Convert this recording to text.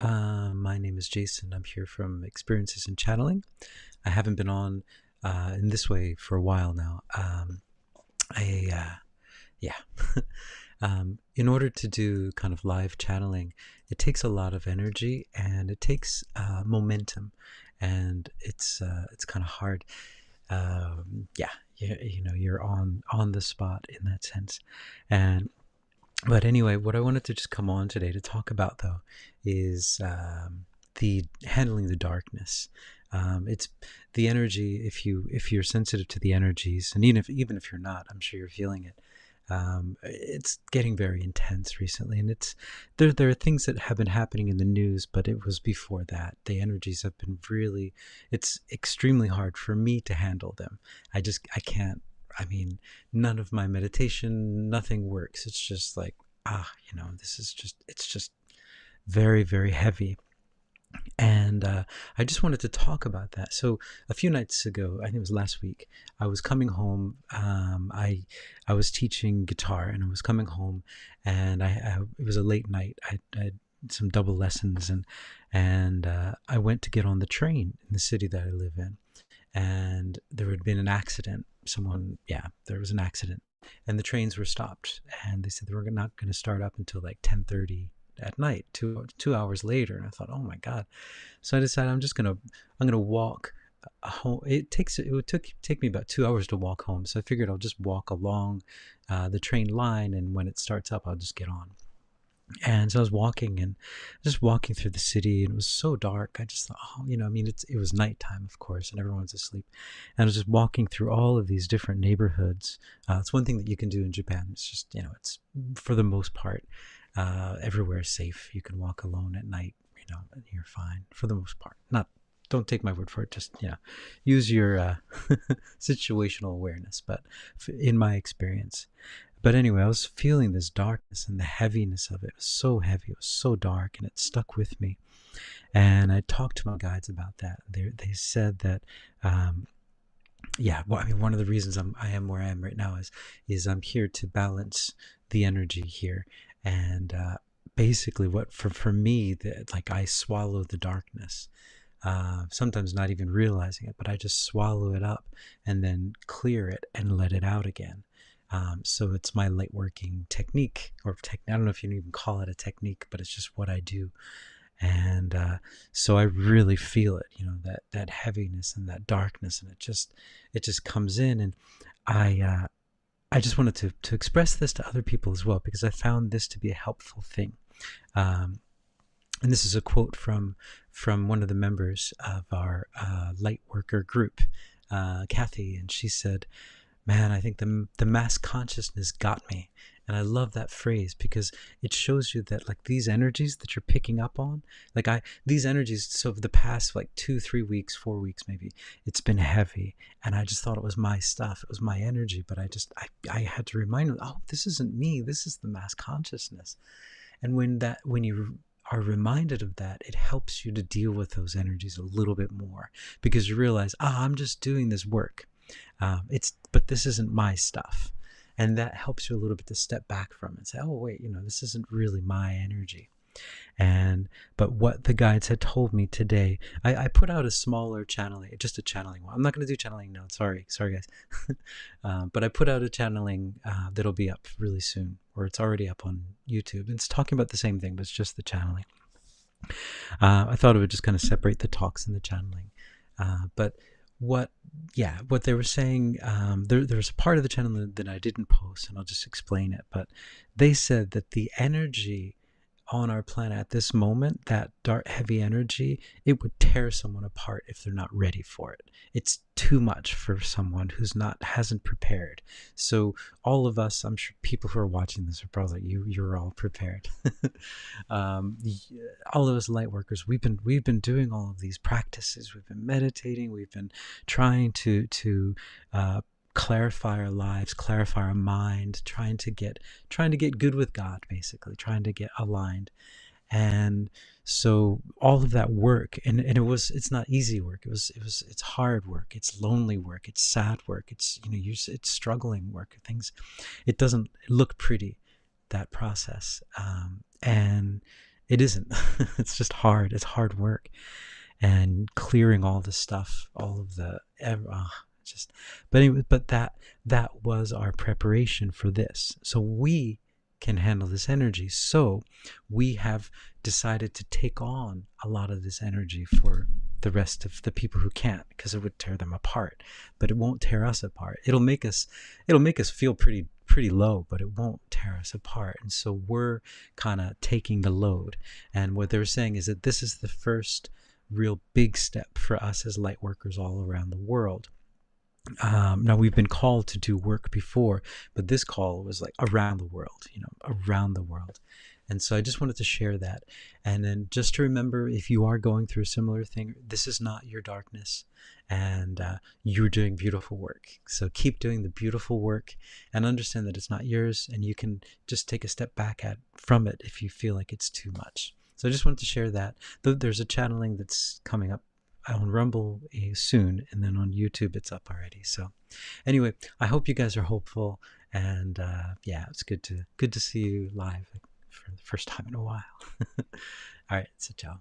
My name is Jason. I'm here from Experiences in Channeling. I haven't been on in this way for a while now. I yeah. In order to do kind of live channeling, it takes a lot of energy and it takes momentum, and it's kind of hard. Yeah, you're on the spot in that sense, and but anyway, what I wanted to just come on today to talk about, though, is the handling the darkness. It's the energy. If you're sensitive to the energies, and even if you're not, I'm sure you're feeling it. It's getting very intense recently, and there are things that have been happening in the news, but it was before that. The energies have been really. It's extremely hard for me to handle them. I can't. I mean, none of my meditation, nothing works. It's just like, it's just very, very heavy. And I just wanted to talk about that. So a few nights ago, I think it was last week, I was coming home. I was teaching guitar, and I was coming home, and it was a late night. I had some double lessons, and I went to get on the train in the city that I live in, and there had been an accident. There was an accident, and the trains were stopped, and they said they were not going to start up until like 10:30 at night, two hours later. And I thought, oh my God. So I decided I'm gonna walk home. It would take me about 2 hours to walk home, so I figured I'll just walk along the train line, and when it starts up, I'll just get on. And so I was walking, and just walking through the city, and it was so dark. I just thought, I mean, it was nighttime, of course, and everyone's asleep. And I was just walking through all of these different neighborhoods. It's one thing that you can do in Japan. It's just, it's for the most part, everywhere is safe. You can walk alone at night, and you're fine for the most part. Don't take my word for it. Just, use your situational awareness. But in my experience, but anyway, I was feeling this darkness and the heaviness of it. It was so heavy. It was so dark, and it stuck with me. And I talked to my guides about that. They said that, well, I mean, one of the reasons I am where I am right now is I'm here to balance the energy here. And basically, what for me, that like I swallow the darkness. Sometimes not even realizing it, but I just swallow it up and then clear it and let it out again. So it's my light working technique, I don't know if you can even call it a technique, but it's just what I do. And so I really feel it, that heaviness and that darkness, and it just comes in. And I just wanted to express this to other people as well, because I found this to be a helpful thing. And this is a quote from one of the members of our light worker group, Kathy, and she said, "Man, I think the mass consciousness got me." And I love that phrase, because it shows you that like these energies that you're picking up on, these energies, so for the past like 2-3 weeks, 4 weeks maybe, it's been heavy. And I just thought it was my stuff. It was my energy. But I had to remind them, oh, this isn't me. This is the mass consciousness. And when you are reminded of that, it helps you to deal with those energies a little bit more, because you realize, I'm just doing this work. But this isn't my stuff. And that helps you a little bit to step back from it and say, oh, wait, this isn't really my energy. But what the guides had told me today, I put out a smaller channeling, just a channeling one. I'm not going to do channeling now. Sorry guys. But I put out a channeling that'll be up really soon, or it's already up on YouTube. It's talking about the same thing, but it's just the channeling. I thought it would just kind of separate the talks and the channeling. But what they were saying, there's a part of the channel that I didn't post, and I'll just explain it. But they said that the energy on our planet at this moment, that dark, heavy energy, it would tear someone apart if they're not ready for it. It's too much for someone hasn't prepared. So all of us, I'm sure people who are watching this are probably like, you're all prepared. All of us light workers, we've been doing all of these practices. We've been meditating. We've been trying to clarify our lives, clarify our mind, trying to get good with God, basically, trying to get aligned. And so all of that work, and it's not easy work. It's hard work. It's lonely work. It's sad work. It's it's struggling work. It doesn't look pretty, that process. And It isn't. It's just hard. It's hard work, and clearing all the stuff, all of the just. But anyway, but that was our preparation for this. So we can handle this energy. So we have decided to take on a lot of this energy for the rest of the people who can't, because it would tear them apart. But it won't tear us apart. It'll make us feel pretty low, but it won't tear us apart. And so we're kind of taking the load. And what they're saying is that this is the first real big step for us as light workers all around the world. Now, we've been called to do work before, but this call was like around the world, around the world. And so I just wanted to share that. And then just to remember, if you are going through a similar thing, this is not your darkness, and you're doing beautiful work. So keep doing the beautiful work, and understand that it's not yours, and you can just take a step back from it if you feel like it's too much. So I just wanted to share that. There's a channeling that's coming up on Rumble soon, and then on YouTube it's up already. So anyway, I hope you guys are hopeful, and yeah, it's good to see you live for the first time in a while. All right, so ciao.